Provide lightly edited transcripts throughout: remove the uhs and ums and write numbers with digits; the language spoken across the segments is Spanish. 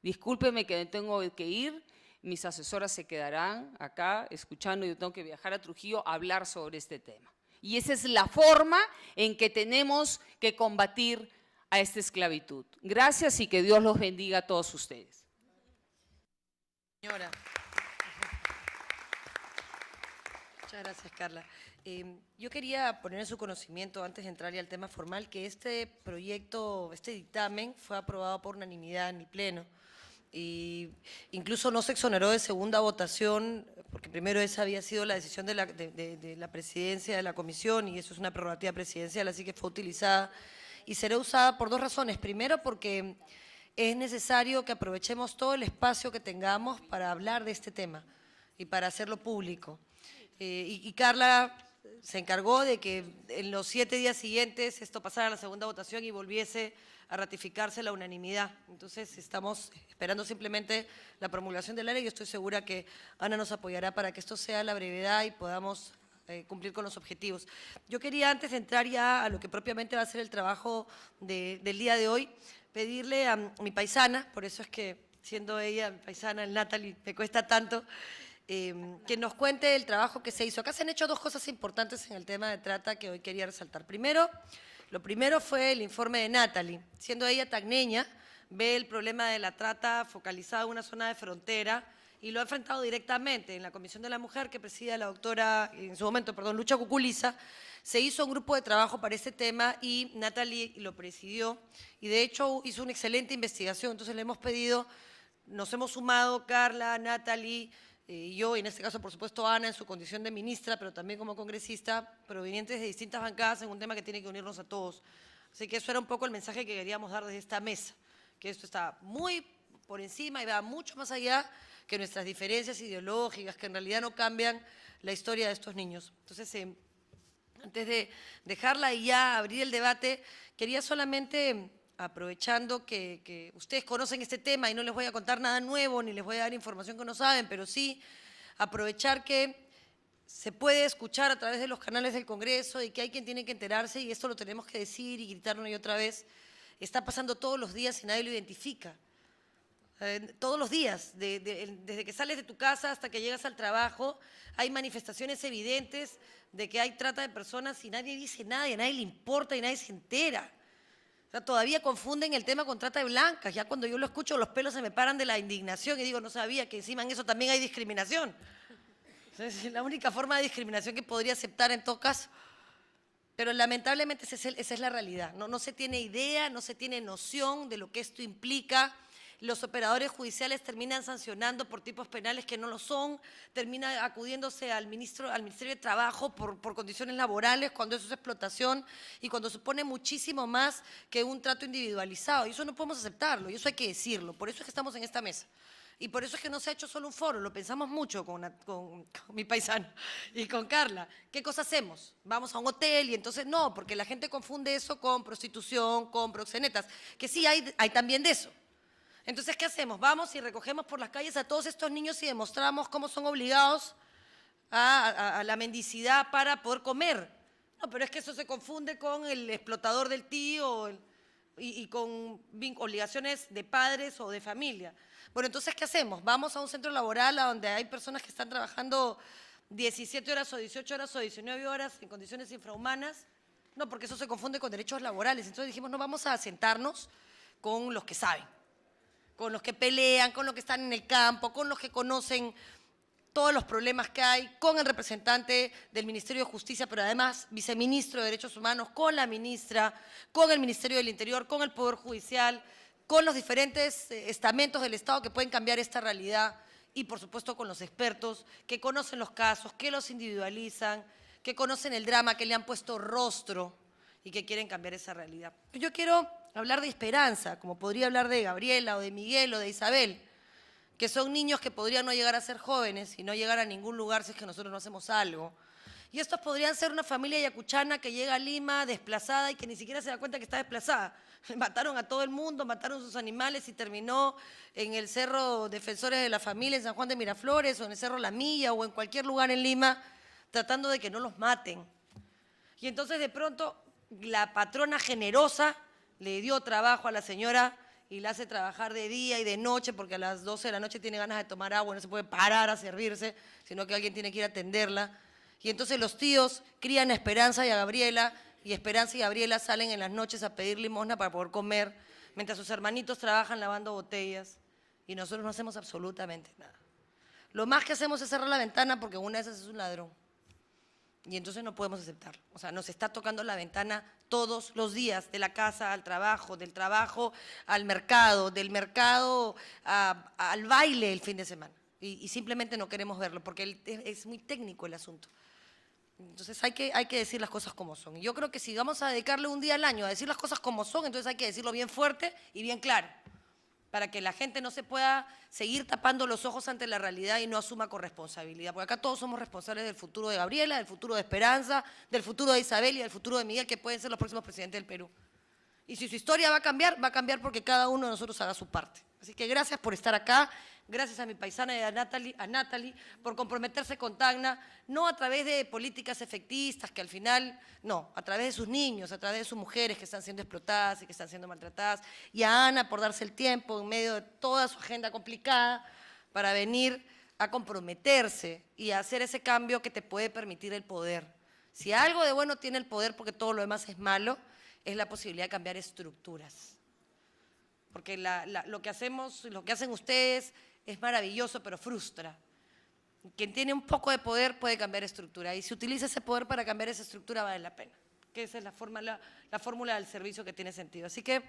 Discúlpeme que tengo que ir, mis asesoras se quedarán acá escuchando, yo tengo que viajar a Trujillo a hablar sobre este tema. Y esa es la forma en que tenemos que combatir a esta esclavitud. Gracias y que Dios los bendiga a todos ustedes. Señora. Muchas gracias, Carla. Yo quería poner en su conocimiento, antes de entrar ya al tema formal, que este proyecto, este dictamen fue aprobado por unanimidad en el Pleno. Y incluso no se exoneró de segunda votación, porque primero esa había sido la decisión de la presidencia de la comisión, y eso es una prerrogativa presidencial, así que fue utilizada y será usada por dos razones. Primero, porque es necesario que aprovechemos todo el espacio que tengamos para hablar de este tema y para hacerlo público. Y Carla se encargó de que en los 7 días siguientes esto pasara a la segunda votación y volviese a ratificarse la unanimidad. Entonces estamos esperando simplemente la promulgación de la ley y estoy segura que Ana nos apoyará para que esto sea a la brevedad y podamos cumplir con los objetivos. Yo quería, antes de entrar ya a lo que propiamente va a ser el trabajo del día de hoy, pedirle a mi paisana, por eso es que siendo ella mi paisana, el Natalie, me cuesta tanto, que nos cuente el trabajo que se hizo. Acá se han hecho dos cosas importantes en el tema de trata que hoy quería resaltar. Lo primero fue el informe de Natalie. Siendo ella tacneña, ve el problema de la trata focalizado en una zona de frontera y lo ha enfrentado directamente en la Comisión de la Mujer que preside la doctora, en su momento, Lucha Cuculiza. Se hizo un grupo de trabajo para este tema y Natalie lo presidió y de hecho hizo una excelente investigación. Entonces le hemos pedido, nos hemos sumado Carla, Natalie, y yo, y en este caso, por supuesto, Ana, en su condición de ministra, pero también como congresista, provenientes de distintas bancadas en un tema que tiene que unirnos a todos. Así que eso era un poco el mensaje que queríamos dar desde esta mesa, que esto está muy por encima y va mucho más allá que nuestras diferencias ideológicas, que en realidad no cambian la historia de estos niños. Entonces, antes de dejarla y ya abrir el debate, quería solamente, aprovechando que ustedes conocen este tema y no les voy a contar nada nuevo, ni les voy a dar información que no saben, pero sí aprovechar que se puede escuchar a través de los canales del Congreso y que hay quien tiene que enterarse, y esto lo tenemos que decir y gritar una y otra vez. Está pasando todos los días y nadie lo identifica. Todos los días, desde que sales de tu casa hasta que llegas al trabajo, hay manifestaciones evidentes de que hay trata de personas y nadie dice nada, y a nadie le importa y nadie se entera. O sea, todavía confunden el tema con trata de blancas. Ya cuando yo lo escucho, los pelos se me paran de la indignación y digo, no sabía que encima en eso también hay discriminación. O sea, es la única forma de discriminación que podría aceptar en todo caso. Pero lamentablemente esa es la realidad. No se tiene idea, no se tiene noción de lo que esto implica. Los operadores judiciales terminan sancionando por tipos penales que no lo son, termina acudiéndose al Ministerio de Trabajo por condiciones laborales, cuando eso es explotación y cuando supone muchísimo más que un trato individualizado. Y eso no podemos aceptarlo, y eso hay que decirlo. Por eso es que estamos en esta mesa. Y por eso es que no se ha hecho solo un foro, lo pensamos mucho con mi paisano y con Carla. ¿Qué cosa hacemos? Vamos a un hotel y entonces no, porque la gente confunde eso con prostitución, con proxenetas, que sí hay también de eso. Entonces, ¿qué hacemos? Vamos y recogemos por las calles a todos estos niños y demostramos cómo son obligados a la mendicidad para poder comer. No, pero es que eso se confunde con el explotador del tío y con obligaciones de padres o de familia. Bueno, entonces, ¿qué hacemos? Vamos a un centro laboral a donde hay personas que están trabajando 17 horas o 18 horas o 19 horas en condiciones infrahumanas. No, porque eso se confunde con derechos laborales. Entonces dijimos, no, vamos a sentarnos con los que saben, con los que pelean, con los que están en el campo, con los que conocen todos los problemas que hay, con el representante del Ministerio de Justicia, pero además viceministro de Derechos Humanos, con la ministra, con el Ministerio del Interior, con el Poder Judicial, con los diferentes estamentos del Estado que pueden cambiar esta realidad y, por supuesto, con los expertos que conocen los casos, que los individualizan, que conocen el drama, que le han puesto rostro y que quieren cambiar esa realidad. Yo quiero hablar de esperanza, como podría hablar de Gabriela o de Miguel o de Isabel, que son niños que podrían no llegar a ser jóvenes y no llegar a ningún lugar si es que nosotros no hacemos algo. Y estos podrían ser una familia yacuchana que llega a Lima desplazada y que ni siquiera se da cuenta que está desplazada. Mataron a todo el mundo, mataron sus animales y terminó en el Cerro Defensores de la Familia en San Juan de Miraflores o en el Cerro La Milla o en cualquier lugar en Lima tratando de que no los maten. Y entonces de pronto la patrona generosa le dio trabajo a la señora y la hace trabajar de día y de noche porque a las 12 de la noche tiene ganas de tomar agua, no se puede parar a servirse, sino que alguien tiene que ir a atenderla. Y entonces los tíos crían a Esperanza y a Gabriela, y Esperanza y Gabriela salen en las noches a pedir limosna para poder comer, mientras sus hermanitos trabajan lavando botellas, y nosotros no hacemos absolutamente nada. Lo más que hacemos es cerrar la ventana porque una de esas es un ladrón. Y entonces no podemos aceptarlo. O sea, nos está tocando la ventana todos los días, de la casa al trabajo, del trabajo al mercado, del mercado al baile el fin de semana. Y simplemente no queremos verlo porque es muy técnico el asunto. Entonces hay que decir las cosas como son. Y yo creo que si vamos a dedicarle un día al año a decir las cosas como son, entonces hay que decirlo bien fuerte y bien claro, para que la gente no se pueda seguir tapando los ojos ante la realidad y no asuma corresponsabilidad. Porque acá todos somos responsables del futuro de Gabriela, del futuro de Esperanza, del futuro de Isabel y del futuro de Miguel, que pueden ser los próximos presidentes del Perú. Y si su historia va a cambiar porque cada uno de nosotros haga su parte. Así que gracias por estar acá, gracias a mi paisana y a Natalie por comprometerse con Tacna, no a través de políticas efectistas, que al final, no, a través de sus niños, a través de sus mujeres que están siendo explotadas y que están siendo maltratadas, y a Ana por darse el tiempo en medio de toda su agenda complicada para venir a comprometerse y a hacer ese cambio que te puede permitir el poder. Si algo de bueno tiene el poder, porque todo lo demás es malo, es la posibilidad de cambiar estructuras. Porque lo que hacen ustedes es maravilloso, pero frustra. Quien tiene un poco de poder puede cambiar estructura, y si utiliza ese poder para cambiar esa estructura vale la pena. Que esa es la fórmula del servicio que tiene sentido. Así que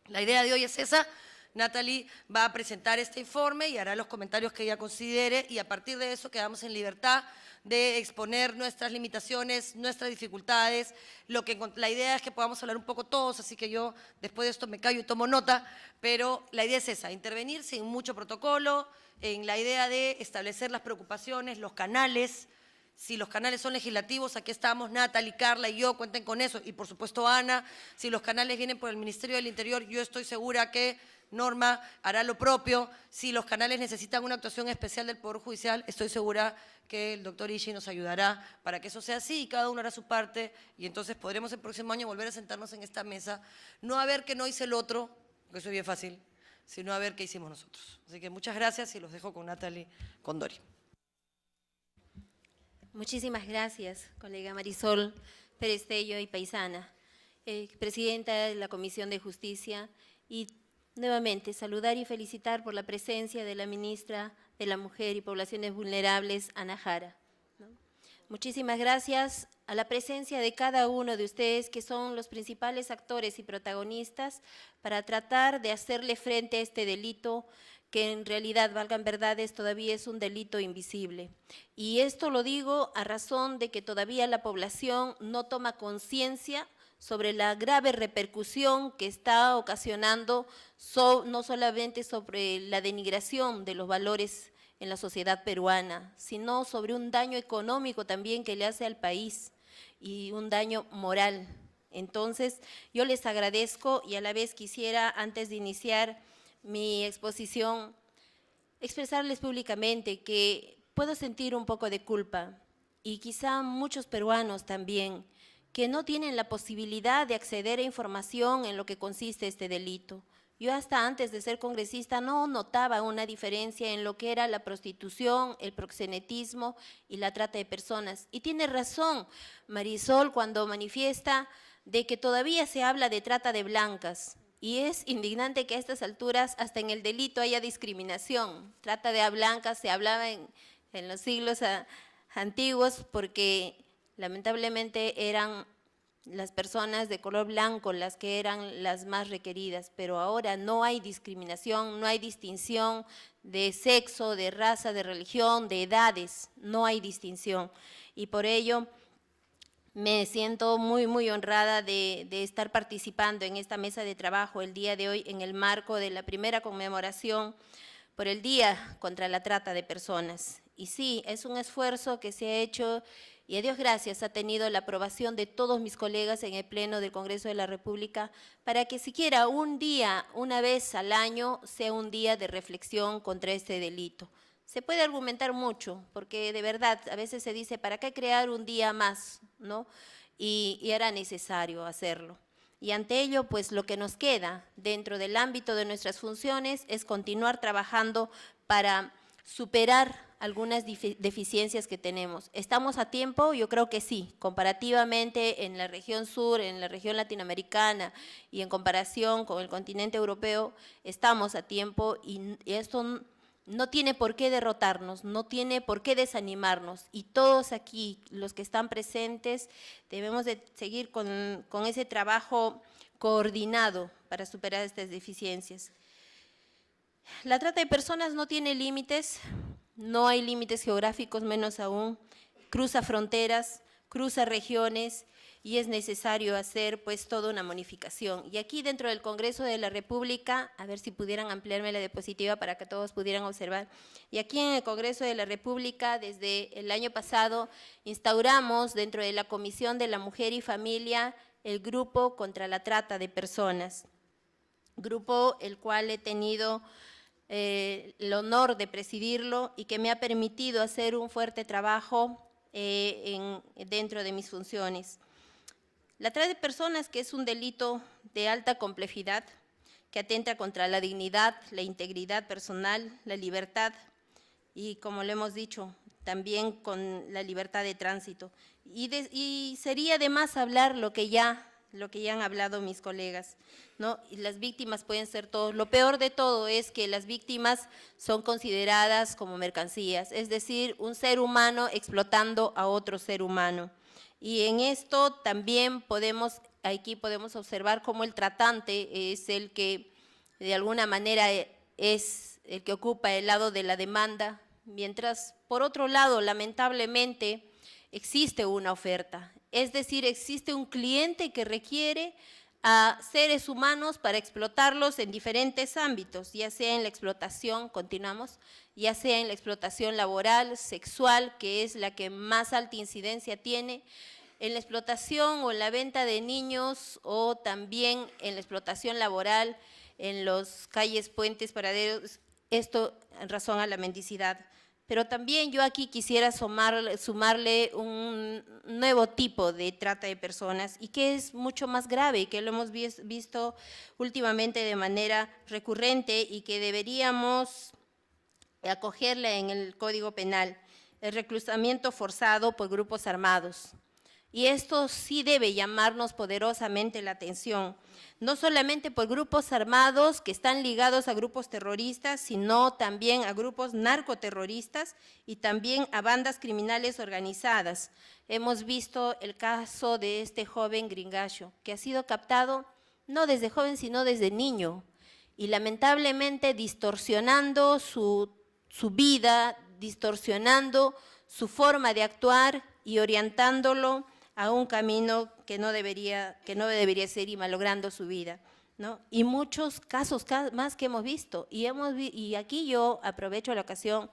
la idea de hoy es esa. Natalie va a presentar este informe y hará los comentarios que ella considere, y a partir de eso quedamos en libertad de exponer nuestras limitaciones, nuestras dificultades. La idea es que podamos hablar un poco todos, así que yo después de esto me callo y tomo nota, pero la idea es esa, intervenir sin mucho protocolo, en la idea de establecer las preocupaciones, los canales. Si los canales son legislativos, aquí estamos, Natalie, Carla y yo, cuenten con eso, y por supuesto Ana. Si los canales vienen por el Ministerio del Interior, yo estoy segura que Norma hará lo propio. Si los canales necesitan una actuación especial del Poder Judicial, estoy segura que el doctor Ishi nos ayudará para que eso sea así, y cada uno hará su parte, y entonces podremos el próximo año volver a sentarnos en esta mesa, no a ver qué no hice el otro, porque eso es bien fácil, sino a ver qué hicimos nosotros. Así que muchas gracias y los dejo con Natalie, con Dori. Muchísimas gracias, colega Marisol Perestello y paisana, presidenta de la Comisión de Justicia, y nuevamente saludar y felicitar por la presencia de la ministra de la Mujer y Poblaciones Vulnerables, Ana Jara, ¿no? Muchísimas gracias a la presencia de cada uno de ustedes, que son los principales actores y protagonistas para tratar de hacerle frente a este delito que en realidad, valgan verdades, todavía es un delito invisible. Y esto lo digo a razón de que todavía la población no toma conciencia sobre la grave repercusión que está ocasionando no solamente sobre la denigración de los valores en la sociedad peruana, sino sobre un daño económico también que le hace al país y un daño moral. Entonces, yo les agradezco, y a la vez quisiera, antes de iniciar mi exposición, expresarles públicamente que puedo sentir un poco de culpa, y quizá muchos peruanos también, que no tienen la posibilidad de acceder a información en lo que consiste este delito. Yo hasta antes de ser congresista no notaba una diferencia en lo que era la prostitución, el proxenetismo y la trata de personas. Y tiene razón Marisol cuando manifiesta de que todavía se habla de trata de blancas. Y es indignante que a estas alturas hasta en el delito haya discriminación. Trata de blancas se hablaba en los siglos antiguos porque lamentablemente eran las personas de color blanco las que eran las más requeridas, pero ahora no hay discriminación, no hay distinción de sexo, de raza, de religión, de edades, no hay distinción. Y por ello me siento muy honrada de estar participando en esta mesa de trabajo el día de hoy en el marco de la primera conmemoración por el Día contra la Trata de Personas. Y sí, es un esfuerzo que se ha hecho y a Dios gracias ha tenido la aprobación de todos mis colegas en el Pleno del Congreso de la República para que siquiera un día, una vez al año, sea un día de reflexión contra este delito. Se puede argumentar mucho, porque de verdad a veces se dice, ¿para qué crear un día más?, ¿no? Y era necesario hacerlo. Y ante ello, pues lo que nos queda dentro del ámbito de nuestras funciones es continuar trabajando para superar algunas deficiencias que tenemos. ¿Estamos a tiempo? Yo creo que sí, comparativamente en la región sur, en la región latinoamericana y en comparación con el continente europeo, estamos a tiempo y esto no tiene por qué derrotarnos, no tiene por qué desanimarnos y todos aquí, los que están presentes, debemos de seguir con ese trabajo coordinado para superar estas deficiencias. La trata de personas no tiene límites, no hay límites geográficos, menos aún, cruza fronteras, cruza regiones y es necesario hacer pues toda una modificación. Y aquí dentro del Congreso de la República, a ver si pudieran ampliarme la diapositiva para que todos pudieran observar, y aquí en el Congreso de la República desde el año pasado instauramos dentro de la Comisión de la Mujer y Familia el Grupo contra la Trata de Personas, grupo el cual he tenido el honor de presidirlo y que me ha permitido hacer un fuerte trabajo dentro de mis funciones. La trata de personas, que es un delito de alta complejidad, que atenta contra la dignidad, la integridad personal, la libertad y, como lo hemos dicho, también con la libertad de tránsito. Y sería de más hablar lo que ya han hablado mis colegas, ¿no? Y las víctimas pueden ser todos. Lo peor de todo es que las víctimas son consideradas como mercancías, es decir, un ser humano explotando a otro ser humano. Y en esto también podemos observar cómo el tratante es el que de alguna manera es el que ocupa el lado de la demanda, mientras por otro lado, lamentablemente, existe una oferta. Es decir, existe un cliente que requiere a seres humanos para explotarlos en diferentes ámbitos, ya sea en la explotación, continuamos, ya sea en la explotación laboral, sexual, que es la que más alta incidencia tiene, en la explotación o en la venta de niños o también en la explotación laboral, en los calles, puentes, paraderos, esto en razón a la mendicidad. Pero también yo aquí quisiera sumarle un nuevo tipo de trata de personas y que es mucho más grave y que lo hemos visto últimamente de manera recurrente y que deberíamos acogerla en el Código Penal, el reclutamiento forzado por grupos armados. Y esto sí debe llamarnos poderosamente la atención, no solamente por grupos armados que están ligados a grupos terroristas, sino también a grupos narcoterroristas y también a bandas criminales organizadas. Hemos visto el caso de este joven Gringallo, que ha sido captado no desde joven, sino desde niño, y lamentablemente distorsionando su vida, distorsionando su forma de actuar y orientándolo a un camino que no debería ser y malogrando su vida, ¿no? Y muchos casos más que hemos visto. Y aquí yo aprovecho la ocasión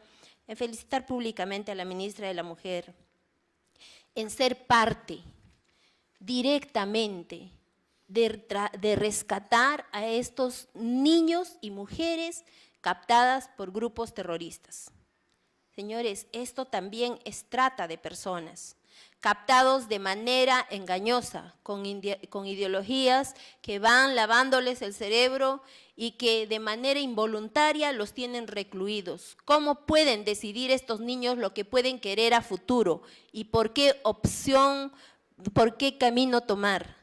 en felicitar públicamente a la ministra de la Mujer en ser parte directamente de rescatar a estos niños y mujeres captadas por grupos terroristas. Señores, esto también es trata de personas, captados de manera engañosa, con ideologías que van lavándoles el cerebro y que de manera involuntaria los tienen recluidos. ¿Cómo pueden decidir estos niños lo que pueden querer a futuro? ¿Y por qué camino tomar?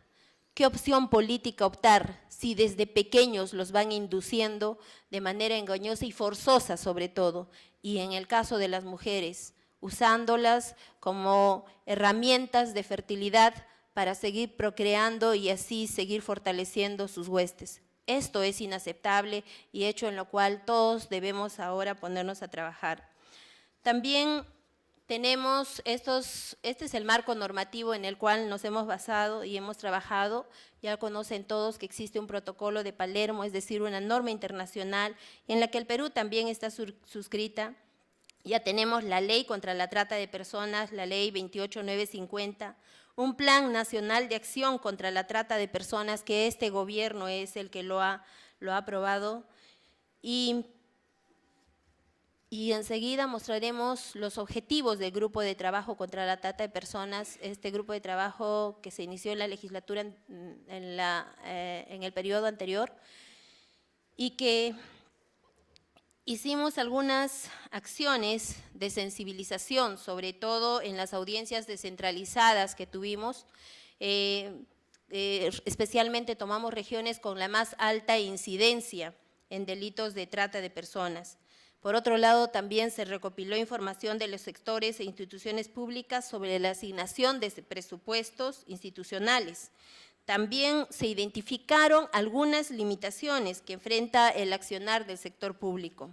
¿Qué opción política optar si desde pequeños los van induciendo de manera engañosa y forzosa sobre todo? Y en el caso de las mujeres, usándolas como herramientas de fertilidad para seguir procreando y así seguir fortaleciendo sus huestes. Esto es inaceptable y hecho en lo cual todos debemos ahora ponernos a trabajar. También tenemos este es el marco normativo en el cual nos hemos basado y hemos trabajado. Ya conocen todos que existe un protocolo de Palermo, es decir, una norma internacional en la que el Perú también está suscrita. Ya tenemos la ley contra la trata de personas, la ley 28950, un plan nacional de acción contra la trata de personas que este gobierno es el que lo ha aprobado. Y y enseguida mostraremos los objetivos del Grupo de Trabajo contra la Trata de Personas, este grupo de trabajo que se inició en la legislatura en el periodo anterior y que hicimos algunas acciones de sensibilización, sobre todo en las audiencias descentralizadas que tuvimos. Especialmente tomamos regiones con la más alta incidencia en delitos de trata de personas. Por otro lado, también se recopiló información de los sectores e instituciones públicas sobre la asignación de presupuestos institucionales. También se identificaron algunas limitaciones que enfrenta el accionar del sector público.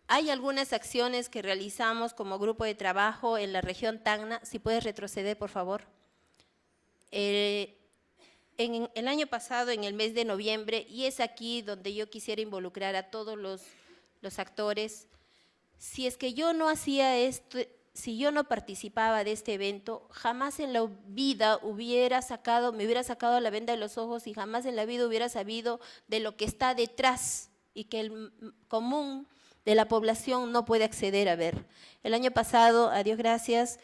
Hay algunas acciones que realizamos como grupo de trabajo en la región Tacna. Si puedes retroceder, por favor. En el año pasado, en el mes de noviembre, y es aquí donde yo quisiera involucrar a todos los actores, si es que yo no hacía esto, si yo no participaba de este evento, jamás en la vida me hubiera sacado la venda de los ojos y jamás en la vida hubiera sabido de lo que está detrás y que el común de la población no puede acceder a ver. El año pasado, a Dios gracias,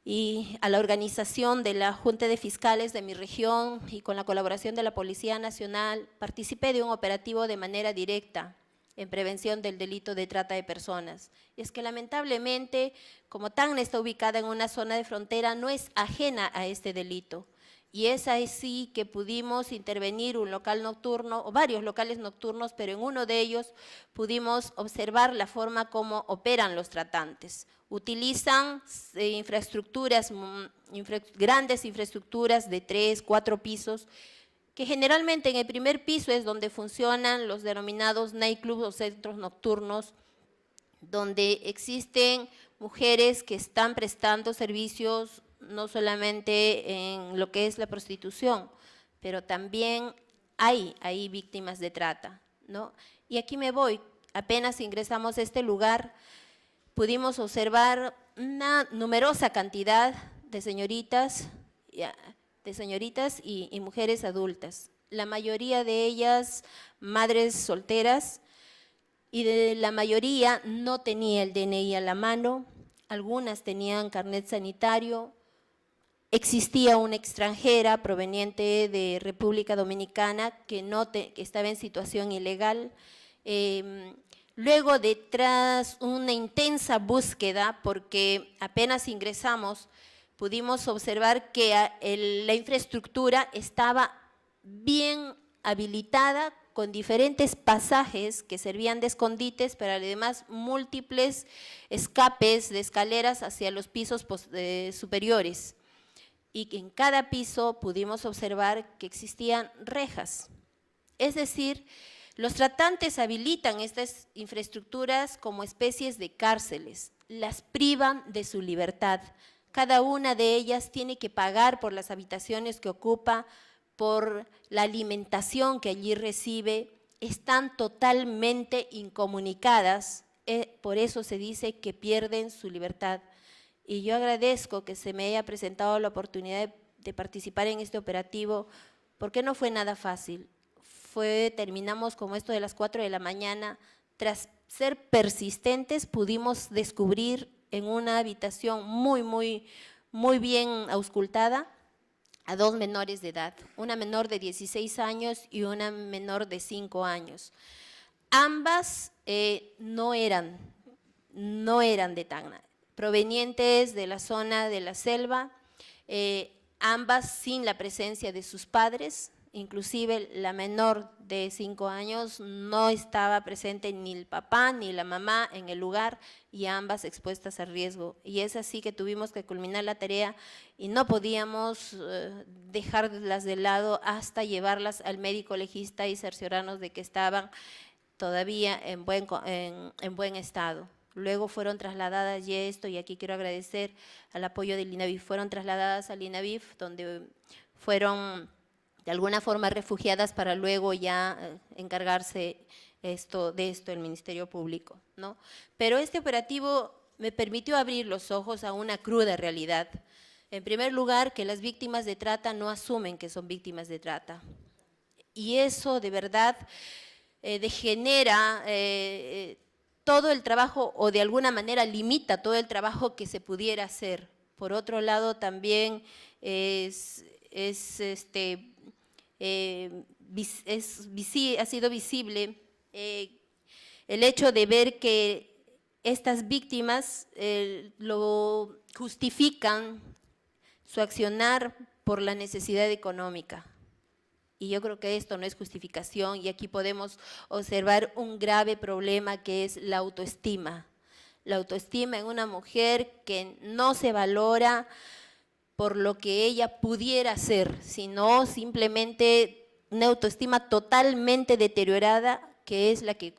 y a la organización de la Junta de Fiscales de mi región y con la colaboración de la Policía Nacional, participé de un operativo de manera directa en prevención del delito de trata de personas. Y es que lamentablemente, como Tacna está ubicada en una zona de frontera, no es ajena a este delito. Y es así que pudimos intervenir un local nocturno, o varios locales nocturnos, pero en uno de ellos pudimos observar la forma como operan los tratantes. Utilizan grandes infraestructuras de 3, 4 pisos, que generalmente en el primer piso es donde funcionan los denominados nightclubs o centros nocturnos, donde existen mujeres que están prestando servicios no solamente en lo que es la prostitución, pero también hay víctimas de trata, ¿no? Y aquí me voy, apenas ingresamos a este lugar, pudimos observar una numerosa cantidad de señoritas y mujeres adultas, la mayoría de ellas madres solteras, y de la mayoría no tenía el DNI a la mano, algunas tenían carnet sanitario, existía una extranjera proveniente de República Dominicana que estaba en situación ilegal. Luego, tras una intensa búsqueda, porque apenas ingresamos, pudimos observar que la infraestructura estaba bien habilitada con diferentes pasajes que servían de escondites, pero además múltiples escapes de escaleras hacia los pisos superiores. Y en cada piso pudimos observar que existían rejas. Es decir, los tratantes habilitan estas infraestructuras como especies de cárceles, las privan de su libertad. Cada una de ellas tiene que pagar por las habitaciones que ocupa, por la alimentación que allí recibe, están totalmente incomunicadas, por eso se dice que pierden su libertad. Y yo agradezco que se me haya presentado la oportunidad de participar en este operativo, porque no fue nada fácil. Terminamos como esto de las 4 de la mañana, tras ser persistentes pudimos descubrir en una habitación muy bien auscultada a 2 menores de edad, una menor de 16 años y una menor de 5 años. Ambas no eran de Tacna, provenientes de la zona de la selva, ambas sin la presencia de sus padres, inclusive la menor de 5 años no estaba presente ni el papá ni la mamá en el lugar y ambas expuestas a riesgo. Y es así que tuvimos que culminar la tarea y no podíamos dejarlas de lado hasta llevarlas al médico legista y cerciorarnos de que estaban todavía en buen estado. Luego fueron trasladadas, y aquí quiero agradecer al apoyo del INAVIF, fueron trasladadas al INAVIF, donde fueron de alguna forma refugiadas para luego ya encargarse de esto el Ministerio Público, ¿no? Pero este operativo me permitió abrir los ojos a una cruda realidad. En primer lugar, que las víctimas de trata no asumen que son víctimas de trata. Y eso de verdad degenera todo el trabajo o de alguna manera limita todo el trabajo que se pudiera hacer. Por otro lado, también ha sido visible el hecho de ver que estas víctimas lo justifican su accionar por la necesidad económica. Y yo creo que esto no es justificación, y aquí podemos observar un grave problema que es la autoestima. La autoestima en una mujer que no se valora por lo que ella pudiera ser, sino simplemente una autoestima totalmente deteriorada, que es la que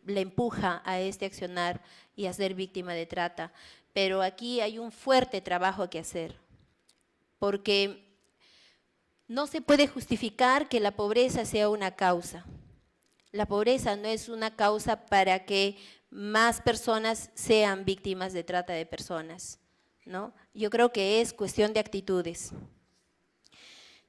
la empuja a este accionar y a ser víctima de trata. Pero aquí hay un fuerte trabajo que hacer, porque no se puede justificar que la pobreza sea una causa. La pobreza no es una causa para que más personas sean víctimas de trata de personas, ¿no? Yo creo que es cuestión de actitudes.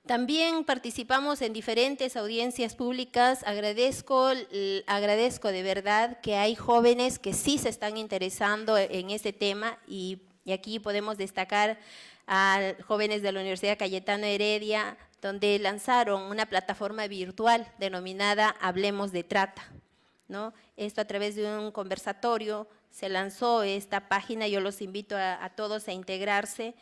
También participamos en diferentes audiencias públicas. Agradezco de verdad que hay jóvenes que sí se están interesando en este tema, y aquí podemos destacar a jóvenes de la Universidad Cayetano Heredia, donde lanzaron una plataforma virtual denominada Hablemos de Trata, ¿no? Esto a través de un conversatorio se lanzó esta página. Yo los invito a todos a integrarse,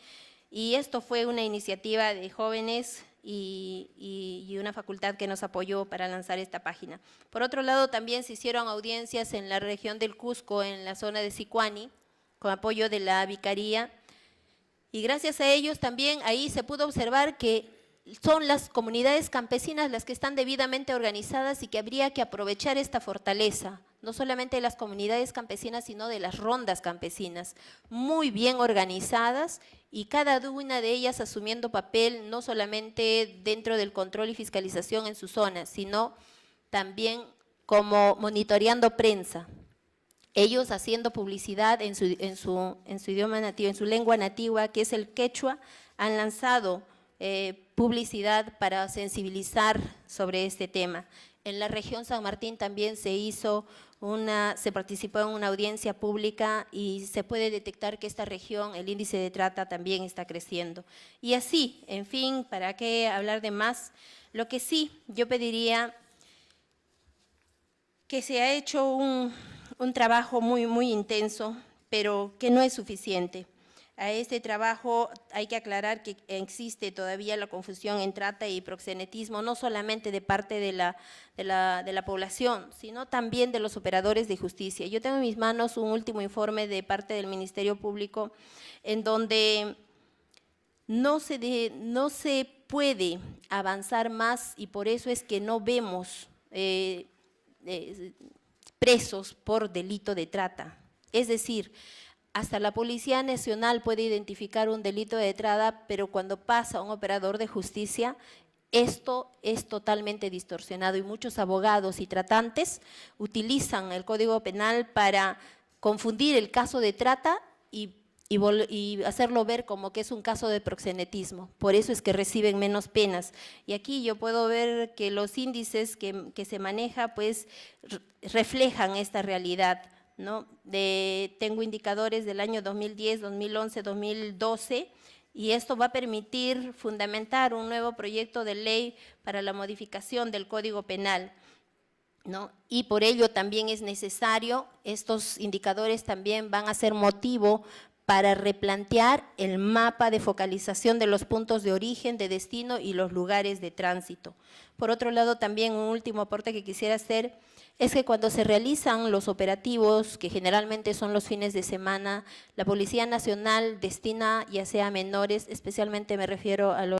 y esto fue una iniciativa de jóvenes y una facultad que nos apoyó para lanzar esta página. Por otro lado, también se hicieron audiencias en la región del Cusco, en la zona de Sicuani, con apoyo de la Vicaría, y gracias a ellos también ahí se pudo observar que son las comunidades campesinas las que están debidamente organizadas, y que habría que aprovechar esta fortaleza, no solamente de las comunidades campesinas, sino de las rondas campesinas, muy bien organizadas, y cada una de ellas asumiendo papel no solamente dentro del control y fiscalización en su zona, sino también como monitoreando prensa. Ellos haciendo publicidad en su idioma nativo, en su lengua nativa, que es el quechua, han lanzado publicidad para sensibilizar sobre este tema. En la región San Martín también se participó en una audiencia pública, y se puede detectar que esta región, el índice de trata también está creciendo. Y así, en fin, ¿para qué hablar de más? Lo que sí, yo pediría que se ha hecho un trabajo muy, muy intenso, pero que no es suficiente. A este trabajo hay que aclarar que existe todavía la confusión en trata y proxenetismo, no solamente de parte de la población, sino también de los operadores de justicia. Yo tengo en mis manos un último informe de parte del Ministerio Público, en donde no se puede avanzar más, y por eso es que no vemos presos por delito de trata. Es decir, hasta la Policía Nacional puede identificar un delito de trata, pero cuando pasa a un operador de justicia, esto es totalmente distorsionado, y muchos abogados y tratantes utilizan el Código Penal para confundir el caso de trata y hacerlo ver como que es un caso de proxenetismo. Por eso es que reciben menos penas. Y aquí yo puedo ver que los índices que se maneja pues reflejan esta realidad, ¿no? Tengo indicadores del año 2010, 2011, 2012, y esto va a permitir fundamentar un nuevo proyecto de ley para la modificación del Código Penal, ¿no? Y por ello también es necesario, estos indicadores también van a ser motivo para replantear el mapa de focalización de los puntos de origen, de destino y los lugares de tránsito. Por otro lado, también un último aporte que quisiera hacer es que cuando se realizan los operativos, que generalmente son los fines de semana, la Policía Nacional destina ya sea a menores, especialmente me refiero a los